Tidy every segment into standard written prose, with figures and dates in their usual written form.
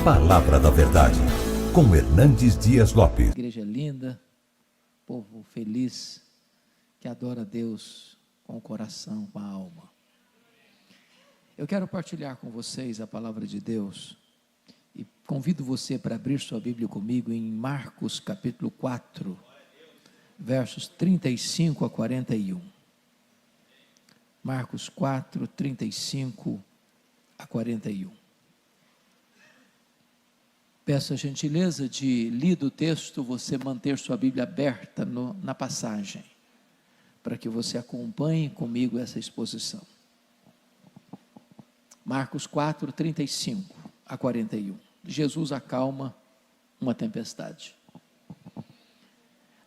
Palavra da Verdade, com Hernandes Dias Lopes. Igreja linda, povo feliz, que adora a Deus com o coração, com a alma. Eu quero partilhar com vocês a palavra de Deus e convido você para abrir sua Bíblia comigo em Marcos capítulo 4, versos 35 a 41. Marcos 4, 35 a 41. Peço a gentileza de, lido o texto, você manter sua Bíblia aberta na passagem, para que você acompanhe comigo essa exposição. Marcos 4, 35 a 41. Jesus acalma uma tempestade.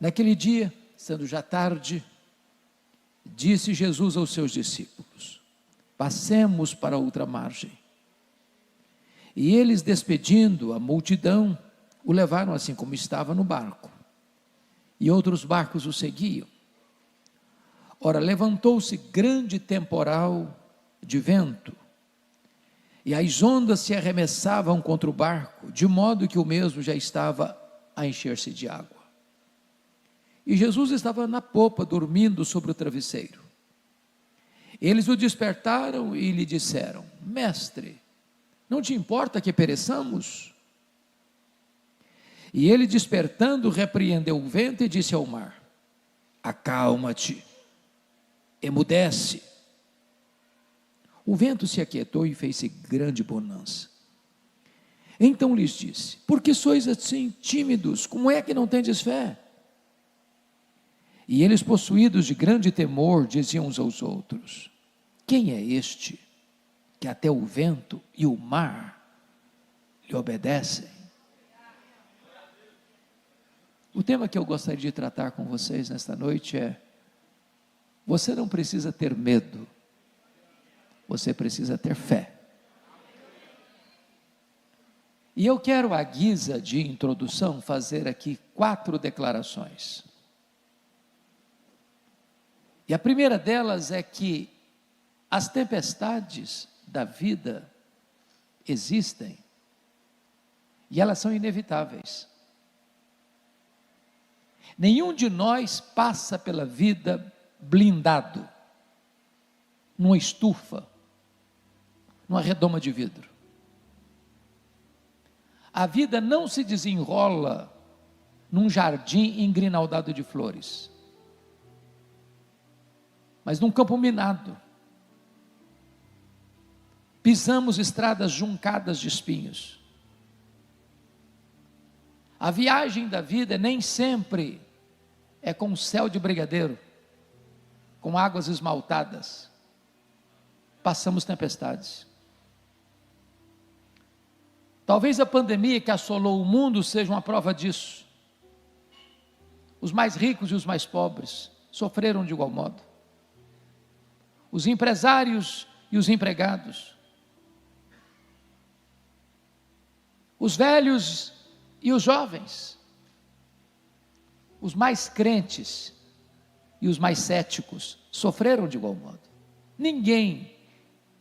Naquele dia, sendo já tarde, disse Jesus aos seus discípulos: passemos para outra margem. E eles, despedindo a multidão, o levaram assim como estava no barco. E outros barcos o seguiam. Ora, levantou-se grande temporal de vento, e as ondas se arremessavam contra o barco, de modo que o mesmo já estava a encher-se de água. E Jesus estava na popa, dormindo sobre o travesseiro. Eles o despertaram e lhe disseram: Mestre, não te importa que pereçamos? E ele, despertando, repreendeu o vento e disse ao mar: acalma-te, emudece. O vento se aquietou e fez-se grande bonança. Então lhes disse: por que sois assim tímidos? Como é que não tendes fé? E eles, possuídos de grande temor, diziam uns aos outros: quem é este que até o vento e o mar lhe obedecem? O tema que eu gostaria de tratar com vocês nesta noite é: você não precisa ter medo, você precisa ter fé. E eu quero, à guisa de introdução, fazer aqui 4 declarações. E a primeira delas é que as tempestades da vida existem e elas são inevitáveis. Nenhum de nós passa pela vida blindado, numa estufa, numa redoma de vidro. A vida não se desenrola num jardim engrinaldado de flores, mas num campo minado. Pisamos estradas juncadas de espinhos. A viagem da vida nem sempre é com céu de brigadeiro, com águas esmaltadas. Passamos tempestades. Talvez a pandemia que assolou o mundo seja uma prova disso. Os mais ricos e os mais pobres sofreram de igual modo. Os empresários e os empregados. Os velhos e os jovens, os mais crentes e os mais céticos sofreram de igual modo. Ninguém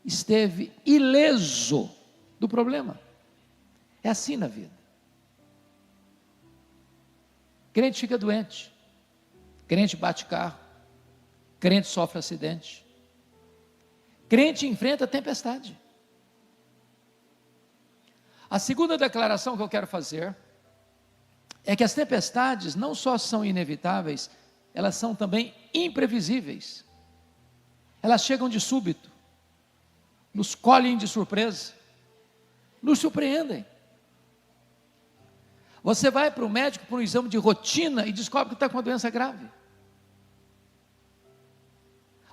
esteve ileso do problema. É assim na vida. Crente fica doente, crente bate carro, crente sofre acidente, crente enfrenta tempestade. A segunda declaração que eu quero fazer é que as tempestades não só são inevitáveis, elas são também imprevisíveis. Elas chegam de súbito, nos colhem de surpresa, nos surpreendem. Você vai para o médico para um exame de rotina e descobre que está com uma doença grave.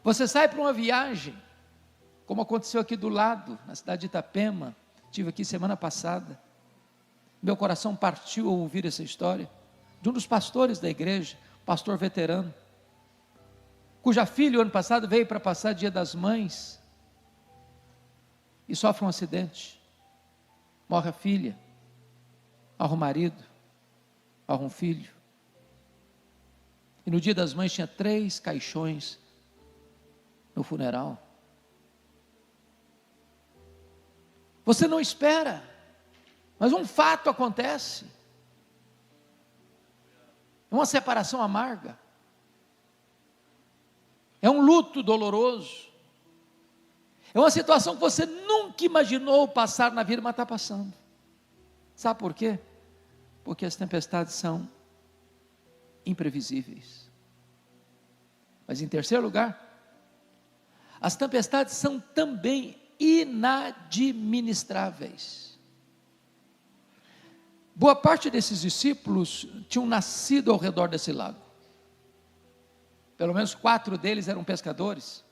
Você sai para uma viagem, como aconteceu aqui do lado, na cidade de Itapema. Estive aqui semana passada. Meu coração partiu ao ouvir essa história de um dos pastores da igreja, pastor veterano, cuja filha, ano passado, veio para passar Dia das Mães e sofre um acidente. Morre a filha, morre o marido, morre um filho. E no Dia das Mães tinha 3 caixões no funeral. Você não espera. Mas um fato acontece. É uma separação amarga. É um luto doloroso. É uma situação que você nunca imaginou passar na vida, mas está passando. Sabe por quê? Porque as tempestades são imprevisíveis. Mas em terceiro lugar, as tempestades são também inadministráveis. Boa parte desses discípulos tinham nascido ao redor desse lago. Pelo menos 4 deles eram pescadores.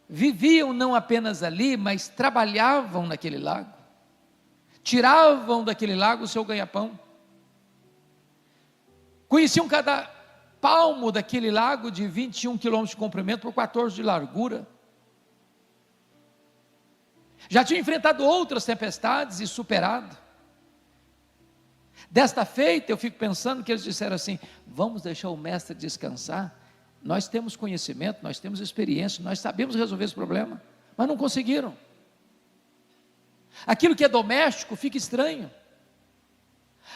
Viviam não apenas ali, mas trabalhavam naquele lago. Tiravam daquele lago o seu ganha-pão. Conheciam cada palmo daquele lago de 21 quilômetros de comprimento por 14 de largura. Já tinham enfrentado outras tempestades e superado. Desta feita, eu fico pensando que eles disseram assim: vamos deixar o mestre descansar, nós temos conhecimento, nós temos experiência, nós sabemos resolver esse problema, mas não conseguiram. Aquilo que é doméstico fica estranho,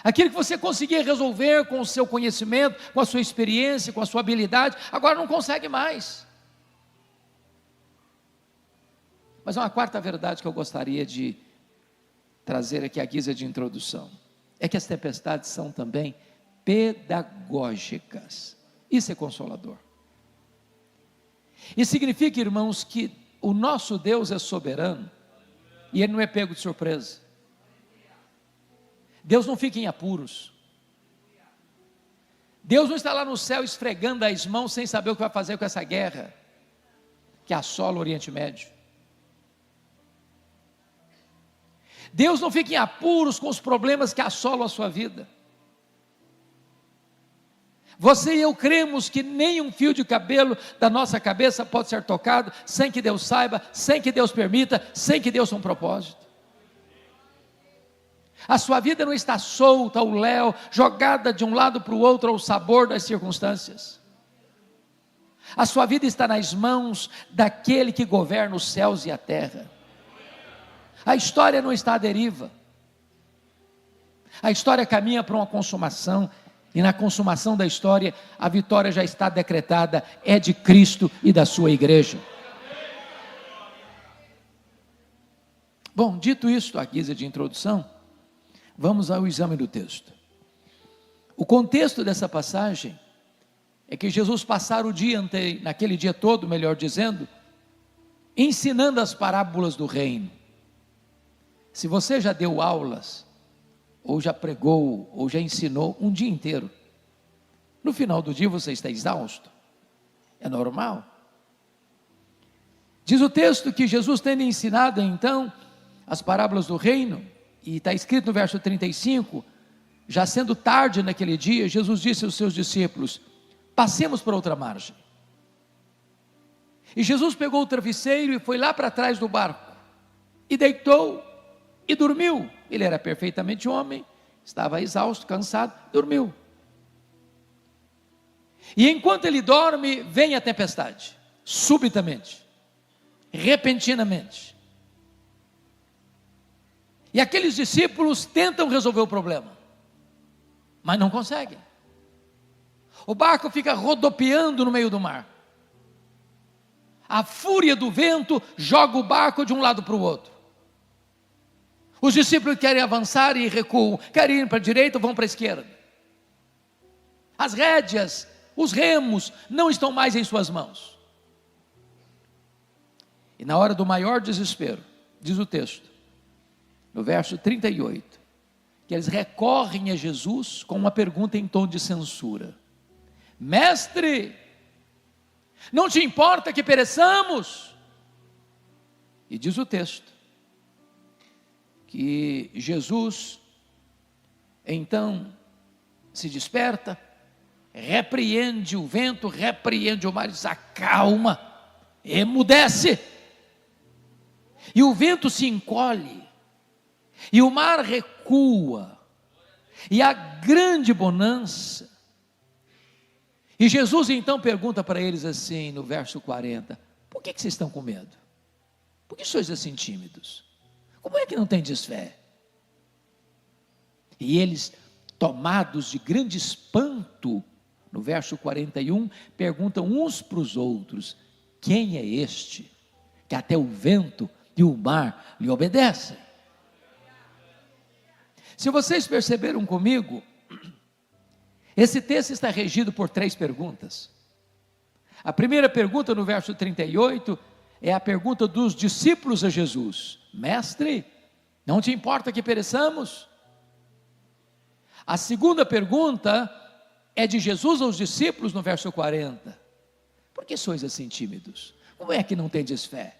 aquilo que você conseguia resolver com o seu conhecimento, com a sua experiência, com a sua habilidade, agora não consegue mais. Mas há uma quarta verdade que eu gostaria de trazer aqui à guisa de introdução. É que as tempestades são também pedagógicas. Isso é consolador. Isso significa, irmãos, que o nosso Deus é soberano e Ele não é pego de surpresa. Deus não fica em apuros. Deus não está lá no céu esfregando as mãos sem saber o que vai fazer com essa guerra que assola o Oriente Médio. Deus não fica em apuros com os problemas que assolam a sua vida. Você e eu cremos que nem um fio de cabelo da nossa cabeça pode ser tocado sem que Deus saiba, sem que Deus permita, sem que Deus tenha um propósito. A sua vida não está solta ao léu, jogada de um lado para o outro ao sabor das circunstâncias. A sua vida está nas mãos daquele que governa os céus e a terra. A história não está à deriva. A história caminha para uma consumação, e na consumação da história, a vitória já está decretada, é de Cristo e da sua igreja. Bom, dito isto, à guisa de introdução, vamos ao exame do texto. O contexto dessa passagem é que Jesus passara o dia, naquele dia todo, melhor dizendo, ensinando as parábolas do reino. Se você já deu aulas, ou já pregou, ou já ensinou um dia inteiro, no final do dia você está exausto, é normal. Diz o texto que Jesus, tendo ensinado então as parábolas do reino, e está escrito no verso 35, já sendo tarde naquele dia, Jesus disse aos seus discípulos: passemos para outra margem. E Jesus pegou o travesseiro e foi lá para trás do barco, e deitou, e dormiu. Ele era perfeitamente homem, estava exausto, cansado, dormiu. E enquanto ele dorme, vem a tempestade, subitamente, repentinamente. E aqueles discípulos tentam resolver o problema, mas não conseguem. O barco fica rodopiando no meio do mar. A fúria do vento joga o barco de um lado para o outro. Os discípulos querem avançar e recuam, querem ir para a direita, vão para a esquerda. As rédeas, os remos não estão mais em suas mãos. E na hora do maior desespero, diz o texto, no verso 38, que eles recorrem a Jesus com uma pergunta em tom de censura: mestre, não te importa que pereçamos? E diz o texto que Jesus então se desperta, repreende o vento, repreende o mar e diz: acalma, emudece. E o vento se encolhe, e o mar recua, e há grande bonança. E Jesus então pergunta para eles assim, no verso 40, por que vocês estão com medo? Por que sois assim tímidos? Como é que não tem desfé? E eles, tomados de grande espanto, no verso 41, perguntam uns para os outros: quem é este que até o vento e o mar lhe obedecem? Se vocês perceberam comigo, esse texto está regido por 3 perguntas. A primeira pergunta, no verso 38, é a pergunta dos discípulos a Jesus: Mestre, não te importa que pereçamos? A segunda pergunta é de Jesus aos discípulos, no verso 40: Por que sois assim tímidos? Como é que não tendes fé?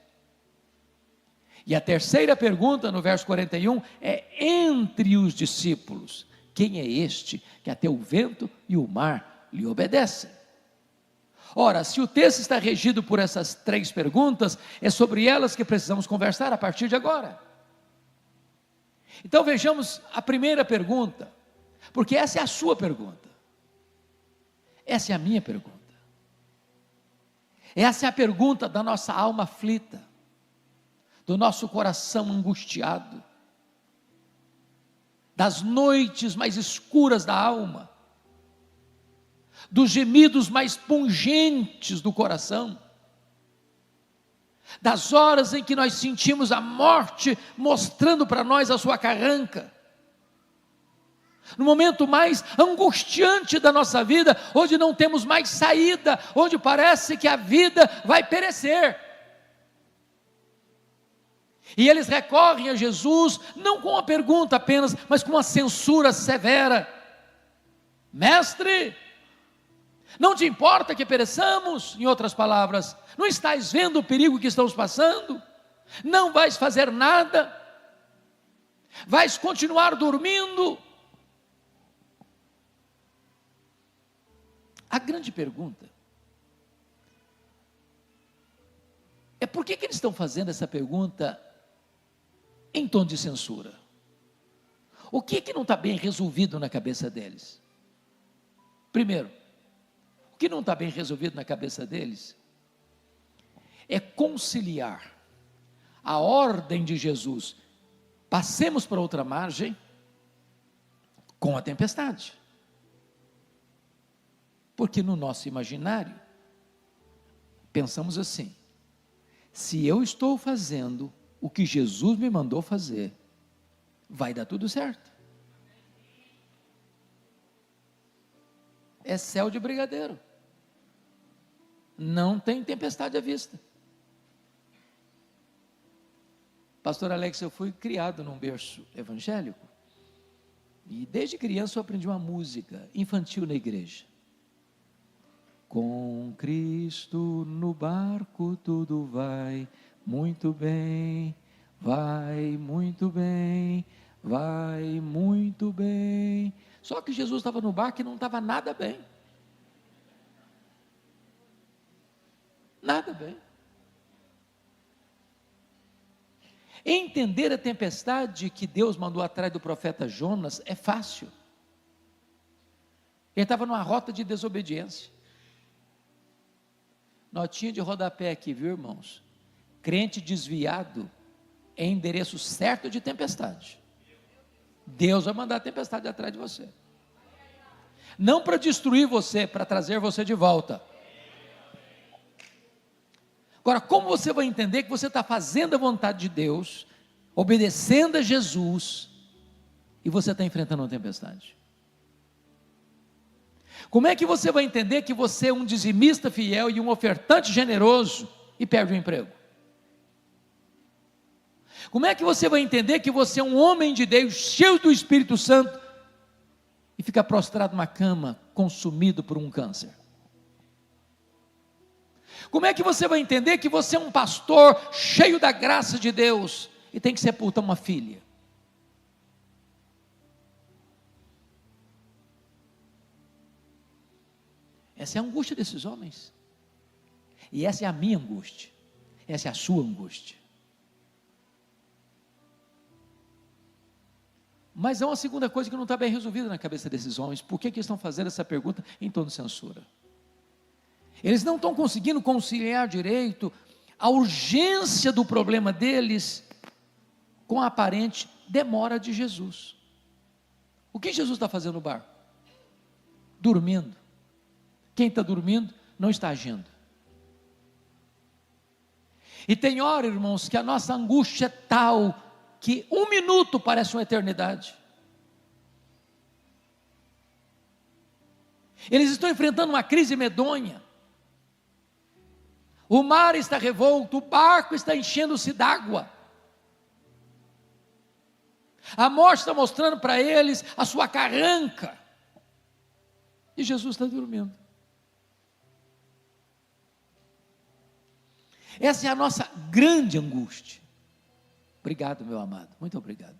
E a terceira pergunta, no verso 41, é entre os discípulos: quem é este que até o vento e o mar lhe obedecem? Ora, se o texto está regido por essas 3 perguntas, é sobre elas que precisamos conversar a partir de agora. Então vejamos a primeira pergunta, porque essa é a sua pergunta, essa é a minha pergunta, essa é a pergunta da nossa alma aflita, do nosso coração angustiado, das noites mais escuras da alma, dos gemidos mais pungentes do coração, das horas em que nós sentimos a morte mostrando para nós a sua carranca, no momento mais angustiante da nossa vida, onde não temos mais saída, onde parece que a vida vai perecer. E eles recorrem a Jesus, não com uma pergunta apenas, mas com uma censura severa: Mestre, não te importa que pereçamos? Em outras palavras, não estás vendo o perigo que estamos passando? Não vais fazer nada? Vais continuar dormindo? A grande pergunta é: por que eles estão fazendo essa pergunta em tom de censura? O que não está bem resolvido na cabeça deles? Primeiro, o que não está bem resolvido na cabeça deles é conciliar a ordem de Jesus: passemos para outra margem, com a tempestade. Porque no nosso imaginário, pensamos assim: se eu estou fazendo o que Jesus me mandou fazer, vai dar tudo certo. É céu de brigadeiro, não tem tempestade à vista. Pastor Alex, eu fui criado num berço evangélico, e desde criança eu aprendi uma música infantil na igreja. Com Cristo no barco tudo vai muito bem, vai muito bem, vai muito bem. Só que Jesus estava no barco e não estava nada bem. Nada bem. Entender a tempestade que Deus mandou atrás do profeta Jonas é fácil. Ele estava numa rota de desobediência. Notinha de rodapé aqui, viu, irmãos? Crente desviado é endereço certo de tempestade. Deus vai mandar a tempestade atrás de você. Não para destruir você, para trazer você de volta. Agora, como você vai entender que você está fazendo a vontade de Deus, obedecendo a Jesus, e você está enfrentando uma tempestade? Como é que você vai entender que você é um dizimista fiel e um ofertante generoso e perde o emprego? Como é que você vai entender que você é um homem de Deus, cheio do Espírito Santo, e fica prostrado numa cama, consumido por um câncer? Como é que você vai entender que você é um pastor, cheio da graça de Deus, e tem que sepultar uma filha? Essa é a angústia desses homens, e essa é a minha angústia, essa é a sua angústia. Mas há uma segunda coisa que não está bem resolvida na cabeça desses homens. Por que eles estão fazendo essa pergunta em tom de censura? Eles não estão conseguindo conciliar direito a urgência do problema deles com a aparente demora de Jesus. O que Jesus está fazendo no barco? Dormindo. Quem está dormindo não está agindo. E tem hora, irmãos, que a nossa angústia é tal que 1 minuto parece uma eternidade. Eles estão enfrentando uma crise medonha. O mar está revolto, o barco está enchendo-se d'água. A morte está mostrando para eles a sua carranca. E Jesus está dormindo. Essa é a nossa grande angústia. Obrigado, meu amado, muito obrigado.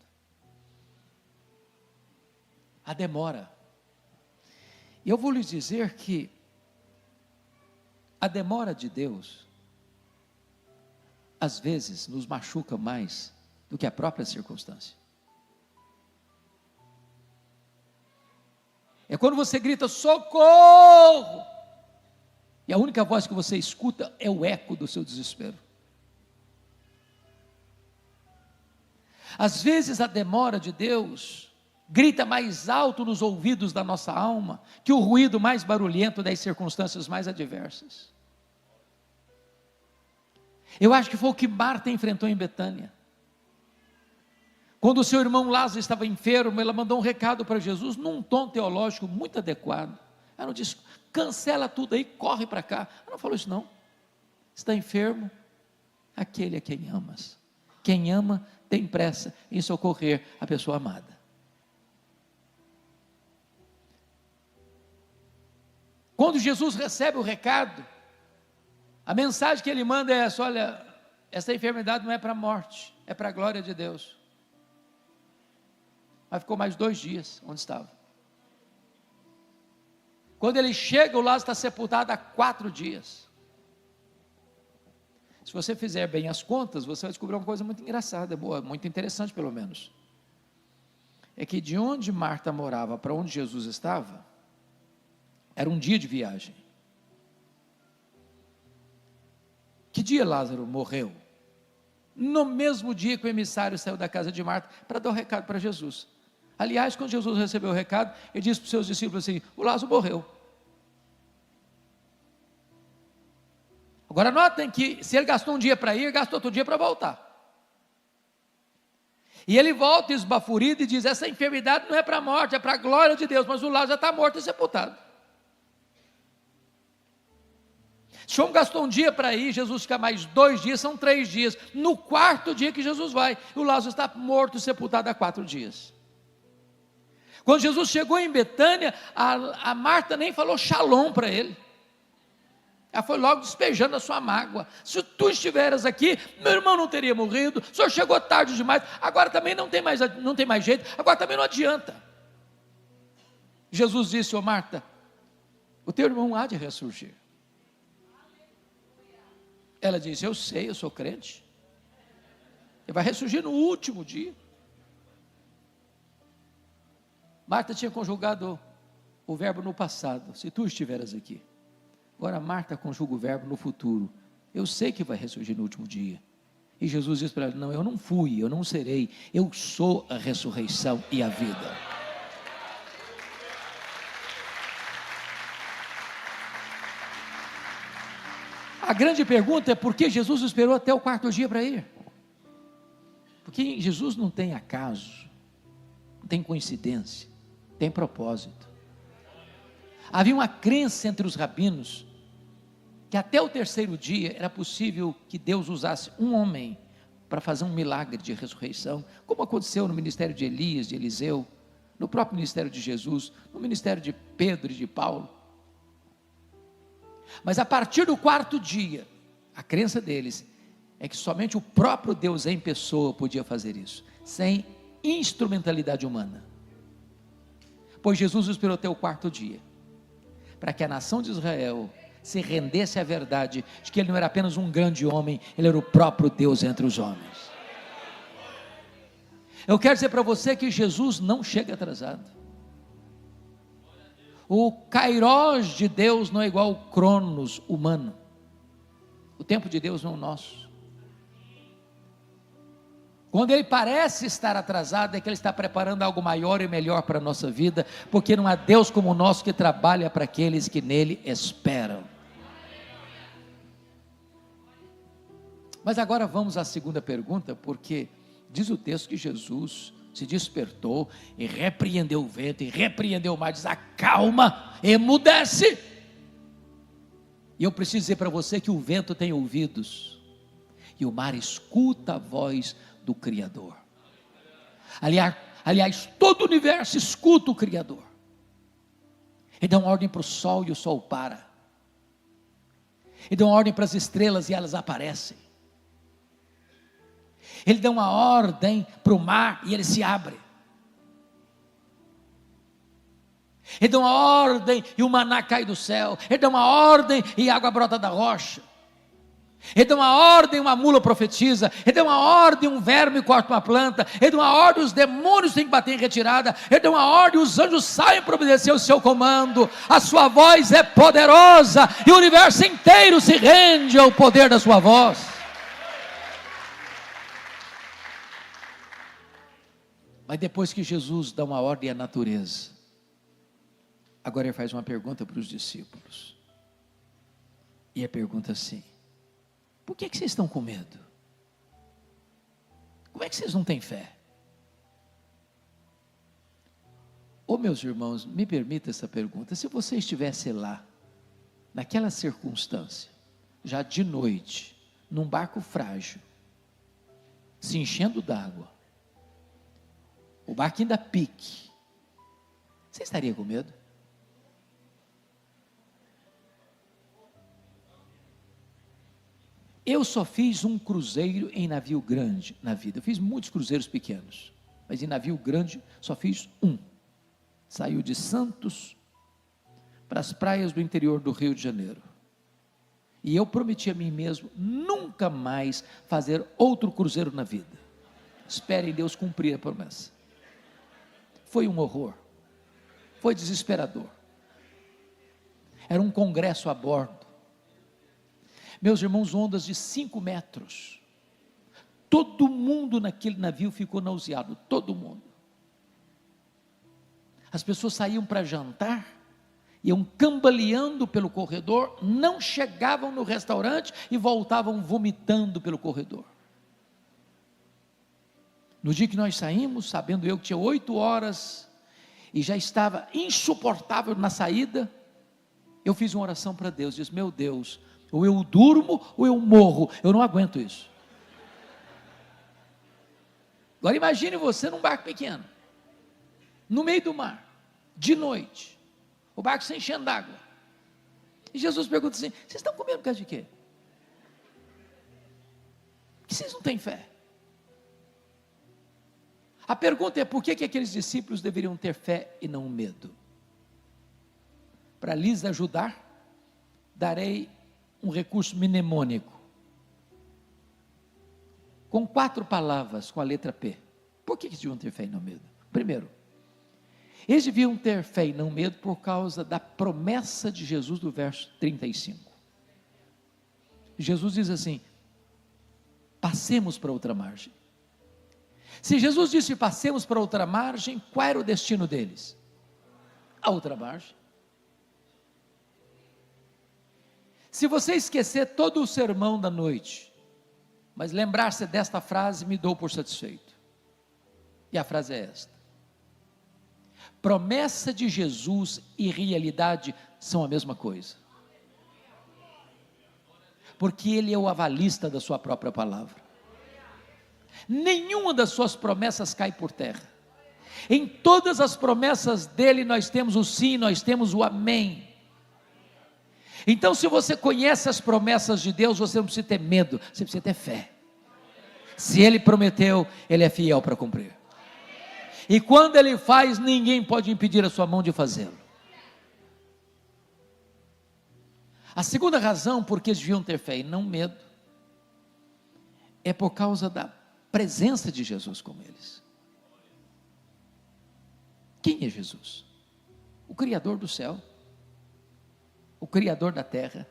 A demora. E eu vou lhes dizer que a demora de Deus, às vezes, nos machuca mais do que a própria circunstância. É quando você grita, socorro! E a única voz que você escuta é o eco do seu desespero. Às vezes a demora de Deus grita mais alto nos ouvidos da nossa alma que o ruído mais barulhento das circunstâncias mais adversas. Eu acho que foi o que Marta enfrentou em Betânia. Quando o seu irmão Lázaro estava enfermo, ela mandou um recado para Jesus, num tom teológico muito adequado. Ela não disse, cancela tudo aí, corre para cá. Ela não falou isso não. Está enfermo aquele a quem amas. Quem ama tem pressa em socorrer a pessoa amada. Quando Jesus recebe o recado, a mensagem que ele manda é essa: olha, essa enfermidade não é para a morte, é para a glória de Deus. Mas ficou mais 2 dias onde estava. Quando ele chega, o Lázaro está sepultado há 4 dias. Se você fizer bem as contas, você vai descobrir uma coisa muito engraçada, boa, muito interessante pelo menos. É que de onde Marta morava para onde Jesus estava, era um dia de viagem. Que dia Lázaro morreu? No mesmo dia que o emissário saiu da casa de Marta para dar o recado para Jesus. Aliás, quando Jesus recebeu o recado, ele disse para os seus discípulos assim: o Lázaro morreu. Agora notem que se ele gastou um dia para ir, gastou outro dia para voltar. E ele volta esbaforido e diz: essa enfermidade não é para a morte, é para a glória de Deus, mas o Lázaro já está morto e sepultado. Se o homem gastou um dia para ir, Jesus fica mais 2 dias, são 3 dias. No 4º dia que Jesus vai, o Lázaro está morto e sepultado há 4 dias. Quando Jesus chegou em Betânia, a Marta nem falou shalom para ele. Ela foi logo despejando a sua mágoa. Se tu estiveras aqui, meu irmão não teria morrido. O senhor chegou tarde demais. Agora também não tem mais jeito. Agora também não adianta. Jesus disse: ô Marta, o teu irmão há de ressurgir. Ela disse: eu sei, eu sou crente. Ele vai ressurgir no último dia. Marta tinha conjugado o verbo no passado: se tu estiveras aqui. Agora Marta conjuga o verbo no futuro: eu sei que vai ressurgir no último dia. E Jesus disse para ela: não, eu não fui, eu não serei, eu sou a ressurreição e a vida. A grande pergunta é: por que Jesus esperou até o 4º dia para ir? Porque Jesus não tem acaso, não tem coincidência, tem propósito. Havia uma crença entre os rabinos que até o 3º dia era possível que Deus usasse um homem para fazer um milagre de ressurreição, como aconteceu no ministério de Elias, de Eliseu, no próprio ministério de Jesus, no ministério de Pedro e de Paulo. Mas a partir do 4º dia, a crença deles é que somente o próprio Deus em pessoa podia fazer isso, sem instrumentalidade humana. Pois Jesus esperou até o 4º dia, para que a nação de Israel se rendesse à verdade de que ele não era apenas um grande homem, ele era o próprio Deus entre os homens. Eu quero dizer para você que Jesus não chega atrasado. O Kairos de Deus não é igual ao Cronos humano. O tempo de Deus não é o nosso. Quando ele parece estar atrasado, é que ele está preparando algo maior e melhor para a nossa vida, porque não há Deus como o nosso que trabalha para aqueles que nele esperam. Mas agora vamos à segunda pergunta, porque diz o texto que Jesus se despertou e repreendeu o vento e repreendeu o mar, diz: acalma, emudece. E eu preciso dizer para você que o vento tem ouvidos e o mar escuta a voz do Criador. Aliás, todo o universo escuta o Criador. Ele dá uma ordem para o sol e o sol para. Ele dá uma ordem para as estrelas e elas aparecem. Ele dá uma ordem para o mar e ele se abre. Ele dá uma ordem e o maná cai do céu. Ele dá uma ordem e a água brota da rocha. Ele dá uma ordem, uma mula profetiza. Ele dá uma ordem, um verme corta uma planta. Ele dá uma ordem, os demônios têm que bater em retirada. Ele dá uma ordem, os anjos saem para obedecer o seu comando. A sua voz é poderosa e o universo inteiro se rende ao poder da sua voz. Mas depois que Jesus dá uma ordem à natureza, agora ele faz uma pergunta para os discípulos. E a pergunta assim: por que vocês estão com medo? Como é que vocês não têm fé? Ô meus irmãos, me permita essa pergunta. Se você estivesse lá, naquela circunstância, já de noite, num barco frágil, se enchendo d'água, o barquinho da pique, você estaria com medo? Eu só fiz um cruzeiro em navio grande na vida. Eu fiz muitos cruzeiros pequenos, mas em navio grande só fiz um. Saiu de Santos para as praias do interior do Rio de Janeiro. E eu prometi a mim mesmo nunca mais fazer outro cruzeiro na vida. Espere em Deus cumprir a promessa. Foi um horror, foi desesperador. Era um congresso a bordo. Meus irmãos, ondas de 5 metros. Todo mundo naquele navio ficou nauseado, todo mundo. As pessoas saíam para jantar, iam cambaleando pelo corredor, não chegavam no restaurante e voltavam vomitando pelo corredor. No dia que nós saímos, sabendo eu que tinha 8 horas e já estava insuportável na saída, eu fiz uma oração para Deus, disse: meu Deus, ou eu durmo ou eu morro, eu não aguento isso. Agora imagine você num barco pequeno, no meio do mar, de noite, o barco se enchendo d'água, e Jesus pergunta assim: vocês estão com medo por causa de quê? Que vocês não têm fé? A pergunta é: por que aqueles discípulos deveriam ter fé e não medo? Para lhes ajudar, darei um recurso mnemônico, com 4 palavras, com a letra P. Por que eles deviam ter fé e não medo? Primeiro, eles deviam ter fé e não medo por causa da promessa de Jesus do verso 35. Jesus diz assim: passemos para outra margem. Se Jesus disse passemos para outra margem, qual era o destino deles? A outra margem. Se você esquecer todo o sermão da noite, mas lembrar-se desta frase, me dou por satisfeito. E a frase é esta: promessa de Jesus e realidade são a mesma coisa, porque Ele é o avalista da sua própria palavra. Nenhuma das suas promessas cai por terra. Em todas as promessas dele nós temos o sim, nós temos o amém. Então, se você conhece as promessas de Deus, você não precisa ter medo, você precisa ter fé. Se Ele prometeu, Ele é fiel para cumprir. E quando Ele faz, ninguém pode impedir a sua mão de fazê-lo. A segunda razão por que eles deviam ter fé e não medo, é por causa da presença de Jesus com eles. Quem é Jesus? O Criador do céu, o Criador da terra,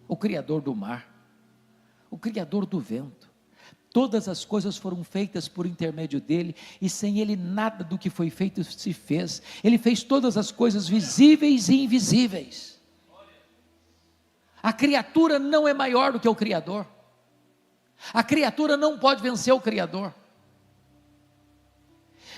o Criador do mar, o Criador do vento. Todas as coisas foram feitas por intermédio dele, e sem ele nada do que foi feito se fez. Ele fez todas as coisas visíveis e invisíveis. A criatura não é maior do que o Criador. A criatura não pode vencer o Criador.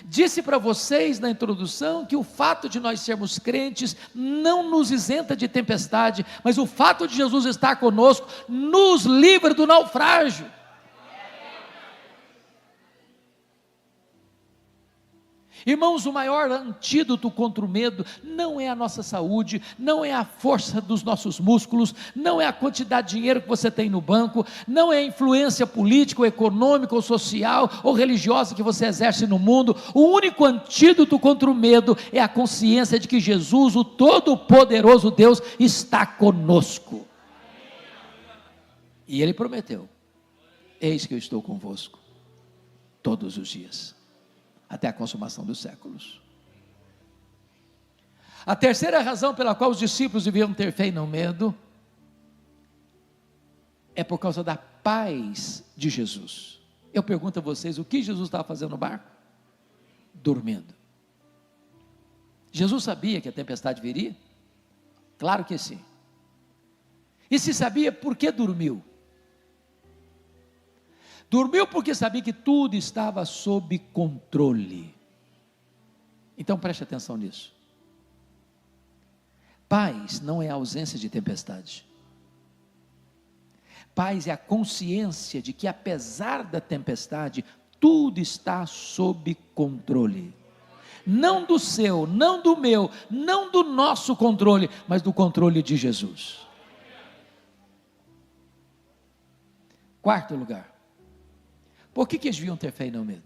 Disse para vocês na introdução que o fato de nós sermos crentes não nos isenta de tempestade, mas o fato de Jesus estar conosco nos livra do naufrágio. Irmãos, o maior antídoto contra o medo não é a nossa saúde, não é a força dos nossos músculos, não é a quantidade de dinheiro que você tem no banco, não é a influência política, ou econômica, ou social, ou religiosa que você exerce no mundo. O único antídoto contra o medo é a consciência de que Jesus, o Todo-Poderoso Deus, está conosco. E Ele prometeu: eis que eu estou convosco todos os dias, até a consumação dos séculos. A terceira razão pela qual os discípulos deviam ter fé e não medo, é por causa da paz de Jesus. Eu pergunto a vocês, o que Jesus estava fazendo no barco? Dormindo. Jesus sabia que a tempestade viria? Claro que sim. E se sabia, por que dormiu? Dormiu porque sabia que tudo estava sob controle. Então preste atenção nisso. Paz não é a ausência de tempestade. Paz é a consciência de que, apesar da tempestade, tudo está sob controle. Não do seu, não do meu, não do nosso controle, mas do controle de Jesus. Quarto lugar. Por que eles deviam ter fé e não medo?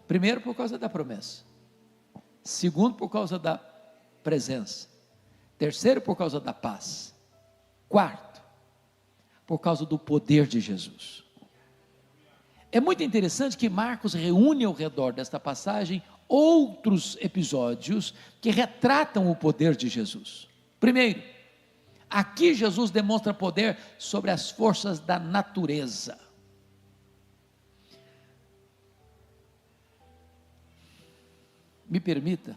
Primeiro, por causa da promessa. Segundo, por causa da presença. Terceiro, por causa da paz. Quarto, por causa do poder de Jesus. É muito interessante que Marcos reúne ao redor desta passagem outros episódios que retratam o poder de Jesus. Primeiro, aqui Jesus demonstra poder sobre as forças da natureza. Me permita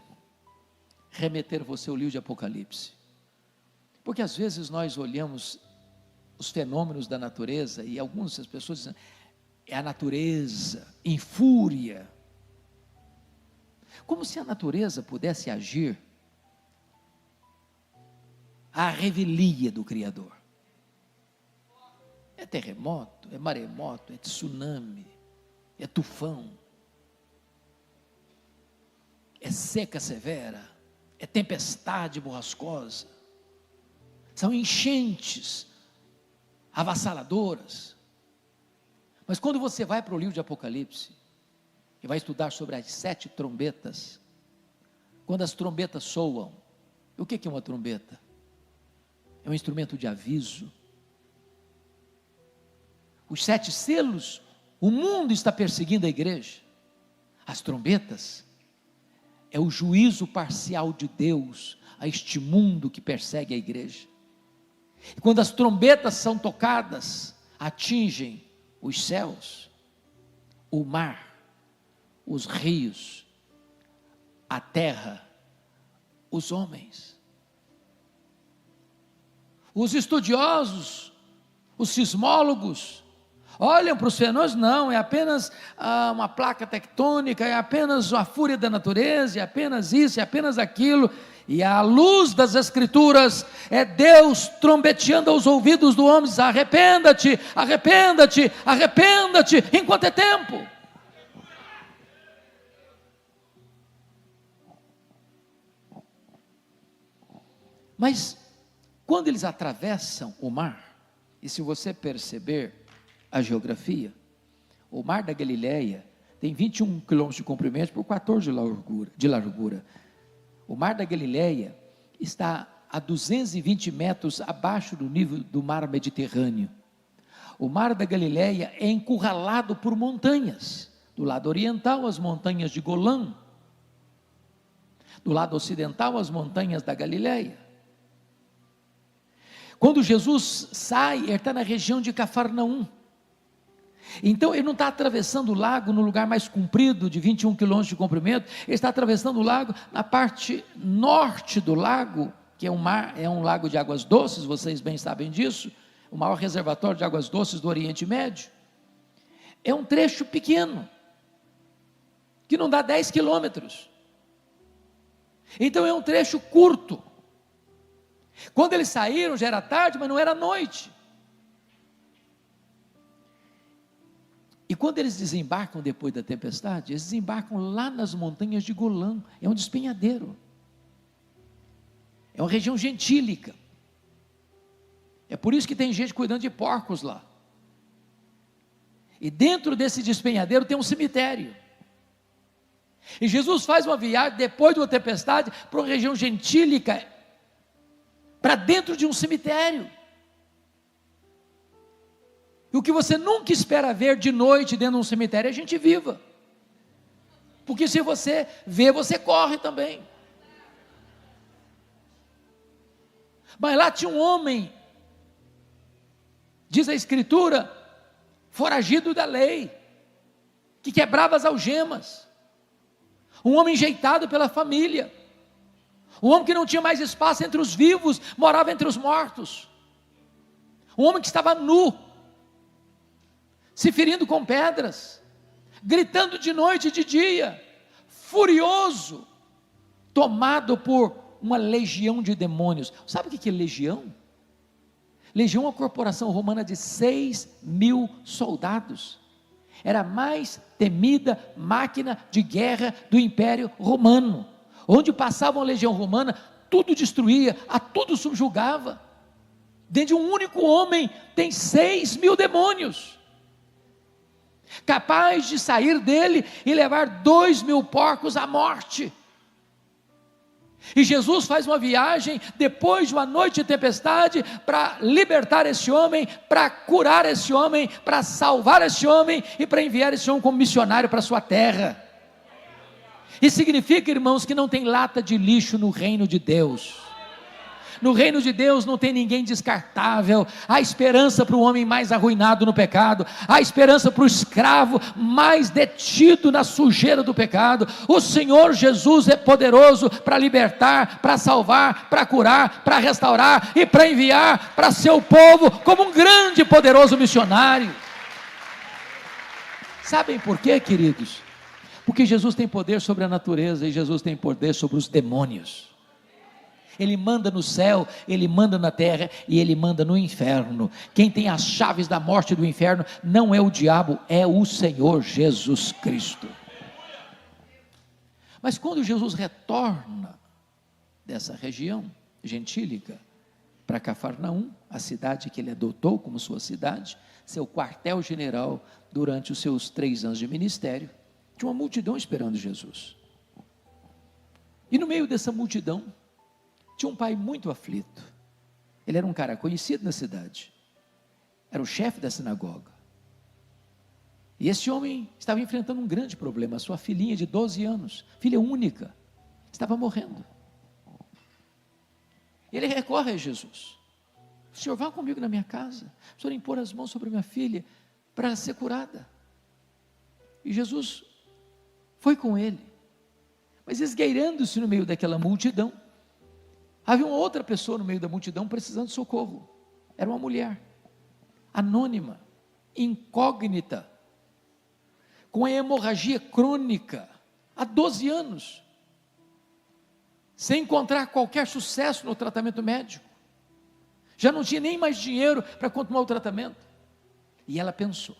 remeter você ao livro de Apocalipse, porque às vezes nós olhamos os fenômenos da natureza e algumas pessoas dizem, é a natureza em fúria, como se a natureza pudesse agir à revelia do Criador. É terremoto, é maremoto, é tsunami, é tufão, é seca severa, é tempestade borrascosa, são enchentes avassaladoras. Mas quando você vai para o livro de Apocalipse e vai estudar sobre as 7 trombetas, quando as trombetas soam, o que é uma trombeta? É um instrumento de aviso. Os 7 selos, o mundo está perseguindo a igreja. As trombetas é o juízo parcial de Deus a este mundo que persegue a igreja. E quando as trombetas são tocadas, atingem os céus, o mar, os rios, a terra, os homens. Os estudiosos, os sismólogos, olham para os fenômenos, não, é apenas uma placa tectônica, é apenas a fúria da natureza, é apenas isso, é apenas aquilo, e à luz das Escrituras, é Deus trombeteando aos ouvidos do homem, diz, arrependa-te, arrependa-te, arrependa-te, enquanto é tempo. Mas, quando eles atravessam o mar, e se você perceber a geografia, o mar da Galileia tem 21 quilômetros de comprimento por 14 de largura. O mar da Galileia está a 220 metros abaixo do nível do mar Mediterrâneo. O mar da Galileia é encurralado por montanhas. Do lado oriental, as montanhas de Golã. Do lado ocidental, as montanhas da Galileia. Quando Jesus sai, ele está na região de Cafarnaum. Então ele não está atravessando o lago no lugar mais comprido, de 21 quilômetros de comprimento, ele está atravessando o lago na parte norte do lago, que é um lago de águas doces, vocês bem sabem disso, o maior reservatório de águas doces do Oriente Médio. É um trecho pequeno, que não dá 10 quilômetros. Então é um trecho curto. Quando eles saíram já era tarde, mas não era noite. E quando eles desembarcam depois da tempestade, eles desembarcam lá nas montanhas de Golã, é um despenhadeiro, é uma região gentílica, é por isso que tem gente cuidando de porcos lá, e dentro desse despenhadeiro tem um cemitério, e Jesus faz uma viagem depois de uma tempestade, para uma região gentílica, para dentro de um cemitério. E o que você nunca espera ver de noite dentro de um cemitério é gente viva. Porque se você vê, você corre também. Mas lá tinha um homem, diz a Escritura, foragido da lei, que quebrava as algemas. Um homem enjeitado pela família. Um homem que não tinha mais espaço entre os vivos, morava entre os mortos. Um homem que estava nu, se ferindo com pedras, gritando de noite e de dia, furioso, tomado por uma legião de demônios. Sabe o que é legião? Legião é uma corporação romana de 6.000 soldados, era a mais temida máquina de guerra do Império Romano, onde passava uma legião romana, tudo destruía, a tudo subjugava. Dentro de um único homem tem 6.000 demônios, capaz de sair dele e levar 2.000 porcos à morte. E Jesus faz uma viagem depois de uma noite de tempestade para libertar esse homem, para curar esse homem, para salvar esse homem e para enviar esse homem como missionário para a sua terra. Isso significa, irmãos, que não tem lata de lixo no reino de Deus. No reino de Deus não tem ninguém descartável. Há esperança para o homem mais arruinado no pecado, há esperança para o escravo mais detido na sujeira do pecado. O Senhor Jesus é poderoso para libertar, para salvar, para curar, para restaurar e para enviar para seu povo como um grande e poderoso missionário. Sabem por quê, queridos? Porque Jesus tem poder sobre a natureza e Jesus tem poder sobre os demônios. Ele manda no céu, Ele manda na terra e Ele manda no inferno. Quem tem as chaves da morte e do inferno não é o diabo, é o Senhor Jesus Cristo. Mas quando Jesus retorna dessa região gentílica para Cafarnaum, a cidade que ele adotou como sua cidade, seu quartel-general durante os seus 3 anos de ministério, tinha uma multidão esperando Jesus. E no meio dessa multidão tinha um pai muito aflito. Ele era um cara conhecido na cidade, era o chefe da sinagoga, e esse homem estava enfrentando um grande problema. A sua filhinha de 12 anos, filha única, estava morrendo. Ele recorre a Jesus: Senhor, vá comigo na minha casa, o Senhor impor as mãos sobre minha filha para ser curada. E Jesus foi com ele, mas esgueirando-se no meio daquela multidão, havia uma outra pessoa no meio da multidão precisando de socorro. Era uma mulher, anônima, incógnita, com a hemorragia crônica, há 12 anos, sem encontrar qualquer sucesso no tratamento médico, já não tinha nem mais dinheiro para continuar o tratamento, e ela pensou: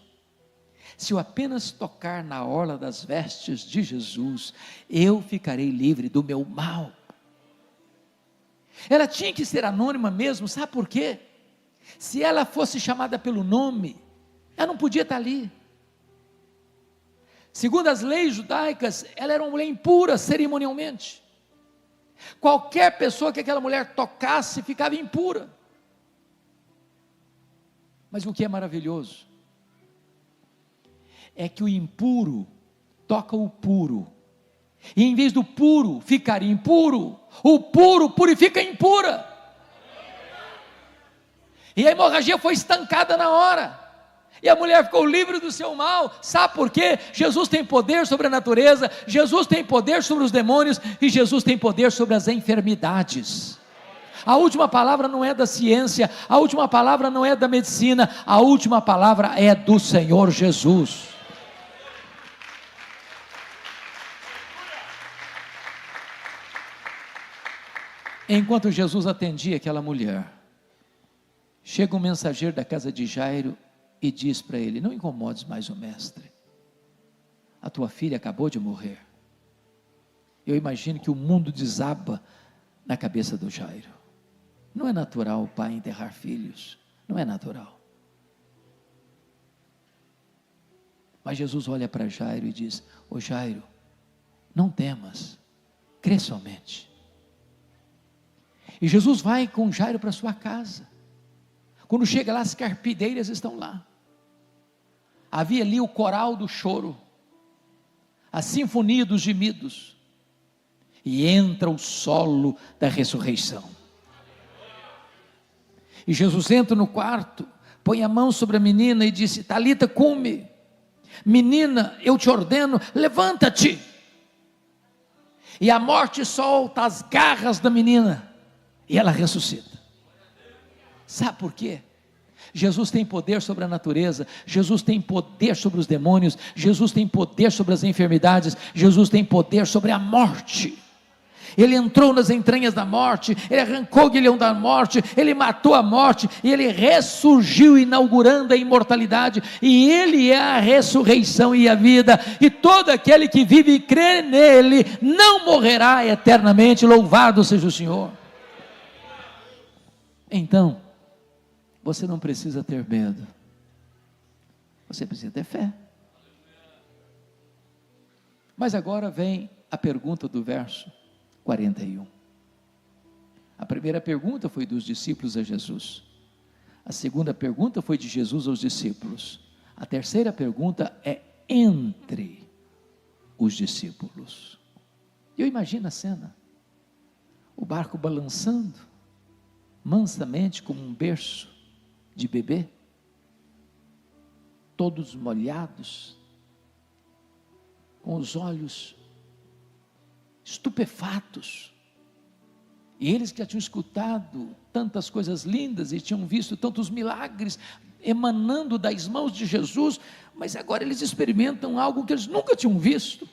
se eu apenas tocar na orla das vestes de Jesus, eu ficarei livre do meu mal. Ela tinha que ser anônima mesmo, sabe por quê? Se ela fosse chamada pelo nome, ela não podia estar ali. Segundo as leis judaicas, ela era uma mulher impura cerimonialmente. Qualquer pessoa que aquela mulher tocasse ficava impura. Mas o que é maravilhoso é que o impuro toca o puro, e em vez do puro ficar impuro, o puro purifica a impura, e a hemorragia foi estancada na hora, E a mulher ficou livre do seu mal. Sabe por quê? Jesus tem poder sobre a natureza, Jesus tem poder sobre os demônios, e Jesus tem poder sobre as enfermidades. A última palavra não é da ciência, a última palavra não é da medicina, a última palavra é do Senhor Jesus. Enquanto Jesus atendia aquela mulher, chega um mensageiro da casa de Jairo e diz para ele: não incomodes mais o mestre, a tua filha acabou de morrer. Eu imagino que o mundo desaba na cabeça do Jairo. Não é natural o pai enterrar filhos, não é natural. Mas Jesus olha para Jairo e diz: ô Jairo, não temas, crê somente. E Jesus vai com Jairo para sua casa. Quando chega lá, as carpideiras estão lá. Havia ali o coral do choro, a sinfonia dos gemidos, e entra o solo da ressurreição. E Jesus entra no quarto, põe a mão sobre a menina e disse: Talita cumi, menina, eu te ordeno, levanta-te. E a morte solta as garras da menina, e ela ressuscita. Sabe por quê? Jesus tem poder sobre a natureza, Jesus tem poder sobre os demônios, Jesus tem poder sobre as enfermidades, Jesus tem poder sobre a morte. Ele entrou nas entranhas da morte, ele arrancou o guilhão da morte, ele matou a morte, e ele ressurgiu, inaugurando a imortalidade, e ele é a ressurreição e a vida, e todo aquele que vive e crê nele, não morrerá eternamente. Louvado seja o Senhor. Então, você não precisa ter medo, você precisa ter fé. Mas agora vem a pergunta do verso 41. A primeira pergunta foi dos discípulos a Jesus, a segunda pergunta foi de Jesus aos discípulos, a terceira pergunta é entre os discípulos. Eu imagino a cena, o barco balançando mansamente como um berço de bebê, todos molhados, com os olhos estupefatos, e eles que já tinham escutado tantas coisas lindas e tinham visto tantos milagres emanando das mãos de Jesus, mas agora eles experimentam algo que eles nunca tinham visto.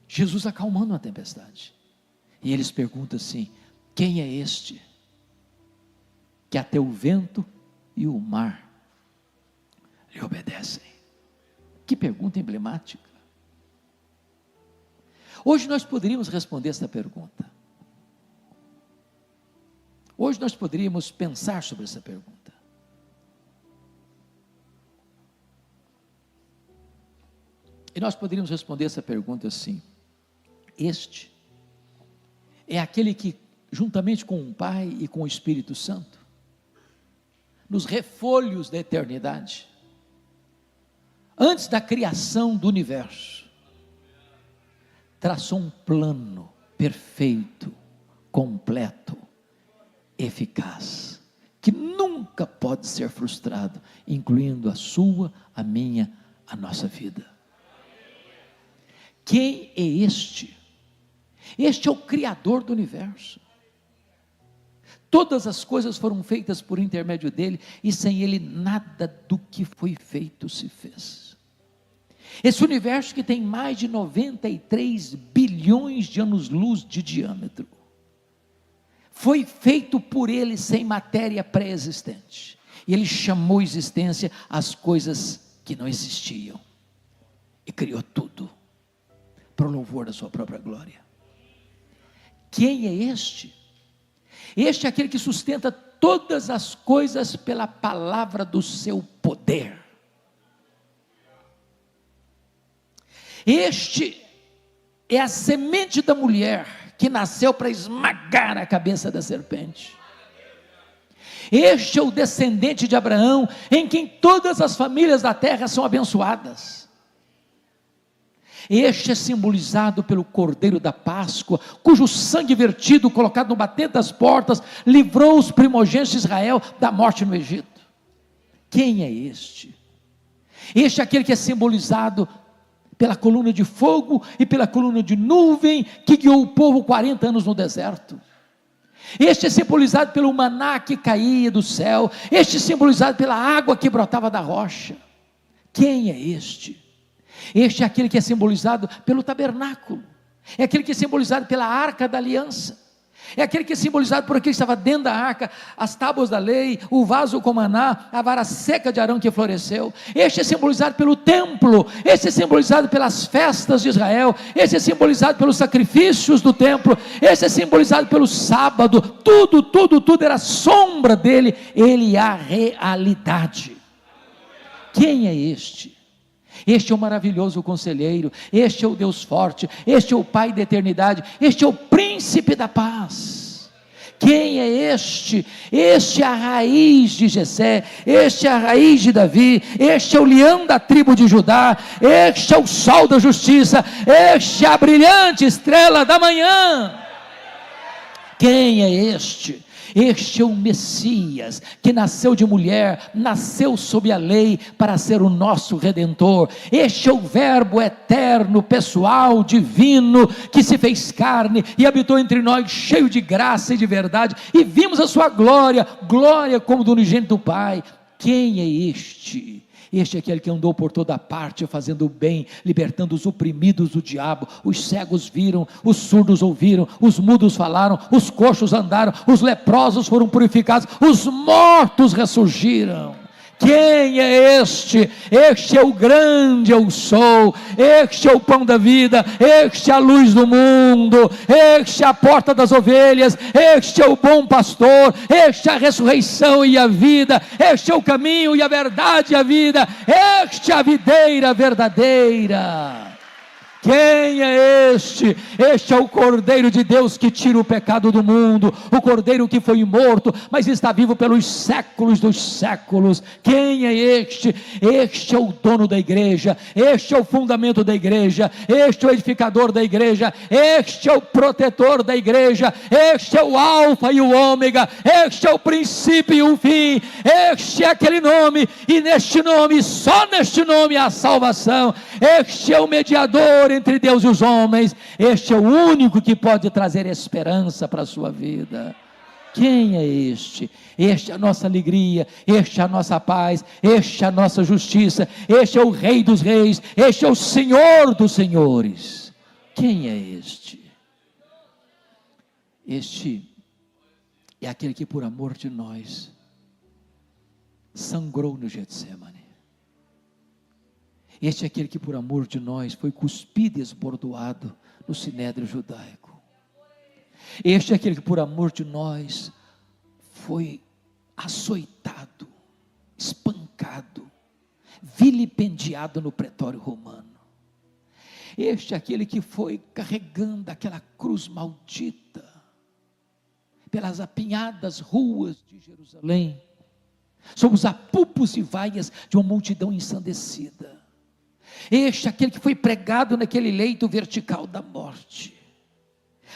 Jesus acalmando a tempestade, e eles perguntam assim: quem é este que até o vento e o mar lhe obedecem? Que pergunta emblemática. Hoje nós poderíamos responder esta pergunta. Hoje nós poderíamos pensar sobre essa pergunta. E nós poderíamos responder essa pergunta assim: este é aquele que, juntamente com o Pai e com o Espírito Santo, nos refolhos da eternidade, antes da criação do universo, traçou um plano perfeito, completo, eficaz, que nunca pode ser frustrado, incluindo a sua, a minha, a nossa vida. Quem é este? Este é o Criador do universo. Todas as coisas foram feitas por intermédio dele, e sem ele nada do que foi feito se fez. Esse universo que tem mais de 93 bilhões de anos-luz de diâmetro, foi feito por ele sem matéria pré-existente, e ele chamou existência as coisas que não existiam, e criou tudo, para o louvor da sua própria glória. Quem é este? Este é aquele que sustenta todas as coisas pela palavra do seu poder. Este é a semente da mulher que nasceu para esmagar a cabeça da serpente. Este é o descendente de Abraão, em quem todas as famílias da terra são abençoadas. Este é simbolizado pelo Cordeiro da Páscoa, cujo sangue vertido, colocado no batente das portas, livrou os primogênitos de Israel da morte no Egito. Quem é este? Este é aquele que é simbolizado pela coluna de fogo e pela coluna de nuvem que guiou o povo 40 anos no deserto. Este é simbolizado pelo maná que caía do céu. Este é simbolizado pela água que brotava da rocha. Quem é este? Este é aquele que é simbolizado pelo tabernáculo. É aquele que é simbolizado pela arca da aliança. É aquele que é simbolizado por aquele que estava dentro da arca, as tábuas da lei, o vaso com maná, a vara seca de Arão que floresceu. Este é simbolizado pelo templo. Este é simbolizado pelas festas de Israel. Este é simbolizado pelos sacrifícios do templo. Este é simbolizado pelo sábado. Tudo era sombra dele. Ele é a realidade. Quem é este? Este é o maravilhoso conselheiro, este é o Deus forte, este é o Pai da eternidade, este é o príncipe da paz. Quem é este? Este é a raiz de Jessé, este é a raiz de Davi, este é o leão da tribo de Judá, este é o sol da justiça, este é a brilhante estrela da manhã. Quem é este? Este é o Messias, que nasceu de mulher, nasceu sob a lei, para ser o nosso Redentor. Este é o Verbo eterno, pessoal, divino, que se fez carne, e habitou entre nós, cheio de graça e de verdade, e vimos a sua glória, glória como do unigênito do Pai. Quem é este? Este é aquele que andou por toda parte, fazendo o bem, libertando os oprimidos do diabo. Os cegos viram, os surdos ouviram, os mudos falaram, os coxos andaram, os leprosos foram purificados, os mortos ressurgiram. Quem é este? Este é o grande eu sou, este é o pão da vida, este é a luz do mundo, este é a porta das ovelhas, este é o bom pastor, este é a ressurreição e a vida, este é o caminho e a verdade e a vida, este é a videira verdadeira. Quem é este? Este é o Cordeiro de Deus que tira o pecado do mundo, o Cordeiro que foi morto, mas está vivo pelos séculos dos séculos. Quem é este? Este é o dono da igreja, este é o fundamento da igreja, este é o edificador da igreja, este é o protetor da igreja, este é o alfa e o ômega, este é o princípio e o fim, este é aquele nome, e neste nome, só neste nome há salvação. Este é o mediador entre Deus e os homens, este é o único que pode trazer esperança para a sua vida. Quem é este? Este é a nossa alegria, este é a nossa paz, este é a nossa justiça, este é o Rei dos reis, este é o Senhor dos senhores. Quem é este? Este é aquele que por amor de nós sangrou no Getsemane. Este é aquele que por amor de nós foi cuspido e esbordoado no sinédrio judaico. Este é aquele que por amor de nós foi açoitado, espancado, vilipendiado no pretório romano. Este é aquele que foi carregando aquela cruz maldita pelas apinhadas ruas de Jerusalém, sob os apupos e vaias de uma multidão ensandecida. Este é aquele que foi pregado naquele leito vertical da morte.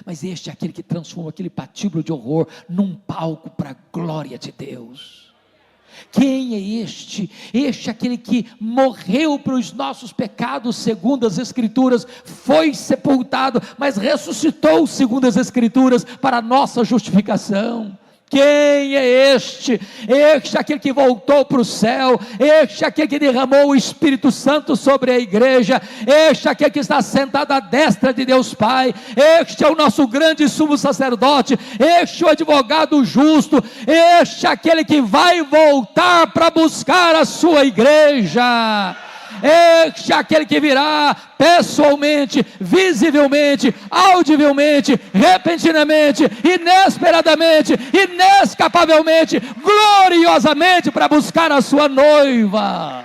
Mas este é aquele que transforma aquele patíbulo de horror num palco para a glória de Deus. Quem é este? Este é aquele que morreu pelos nossos pecados segundo as Escrituras, foi sepultado, mas ressuscitou segundo as Escrituras para a nossa justificação. Quem é este? Este é aquele que voltou para o céu, este é aquele que derramou o Espírito Santo sobre a igreja, este é aquele que está sentado à destra de Deus Pai, este é o nosso grande sumo sacerdote, este é o advogado justo, este é aquele que vai voltar para buscar a sua igreja. Este é aquele que virá pessoalmente, visivelmente, audivelmente, repentinamente, inesperadamente, inescapavelmente, gloriosamente para buscar a sua noiva.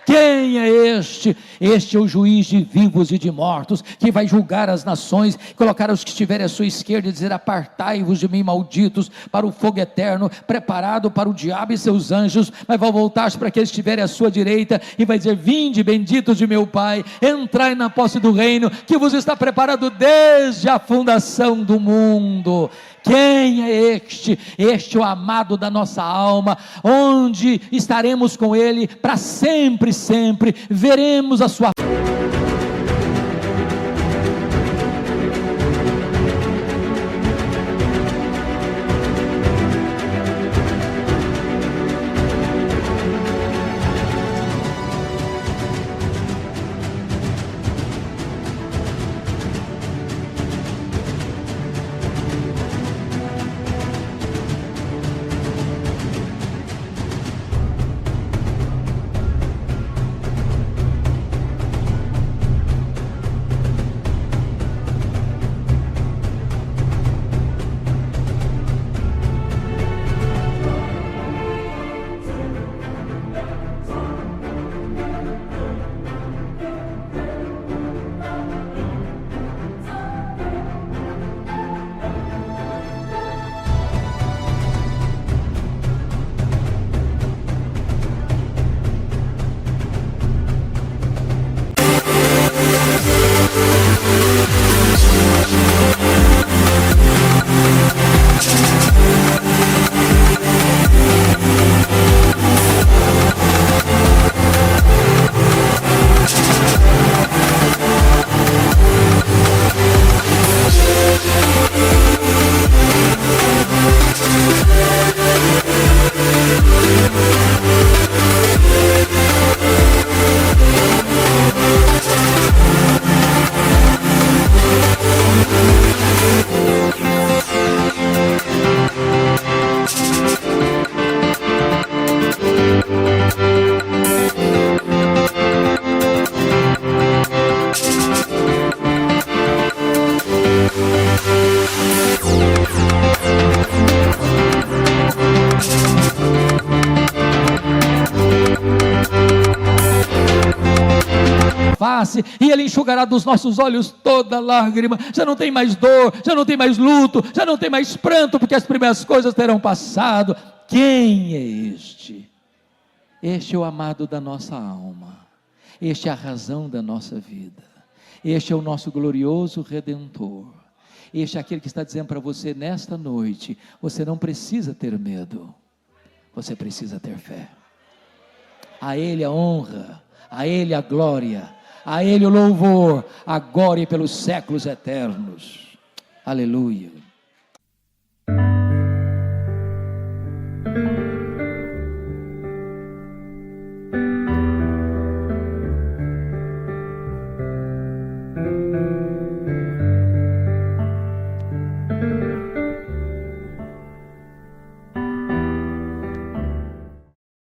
Quem é este? Este é o juiz de vivos e de mortos, que vai julgar as nações, colocar os que estiverem à sua esquerda e dizer: apartai-vos de mim, malditos, para o fogo eterno, preparado para o diabo e seus anjos. Mas vai voltar-se para aqueles que estiverem à sua direita, e vai dizer: vinde, benditos de meu Pai, entrai na posse do reino, que vos está preparado desde a fundação do mundo. Quem é este? Este é o amado da nossa alma, onde estaremos com Ele para sempre, sempre, veremos a sua face, e Ele enxugará dos nossos olhos toda lágrima. Já não tem mais dor, já não tem mais luto, já não tem mais pranto, porque as primeiras coisas terão passado. Quem é este? Este é o amado da nossa alma, este é a razão da nossa vida, este é o nosso glorioso Redentor, este é aquele que está dizendo para você nesta noite: você não precisa ter medo, você precisa ter fé. A Ele a honra, a Ele a glória, a Ele o louvor, agora e pelos séculos eternos. Aleluia.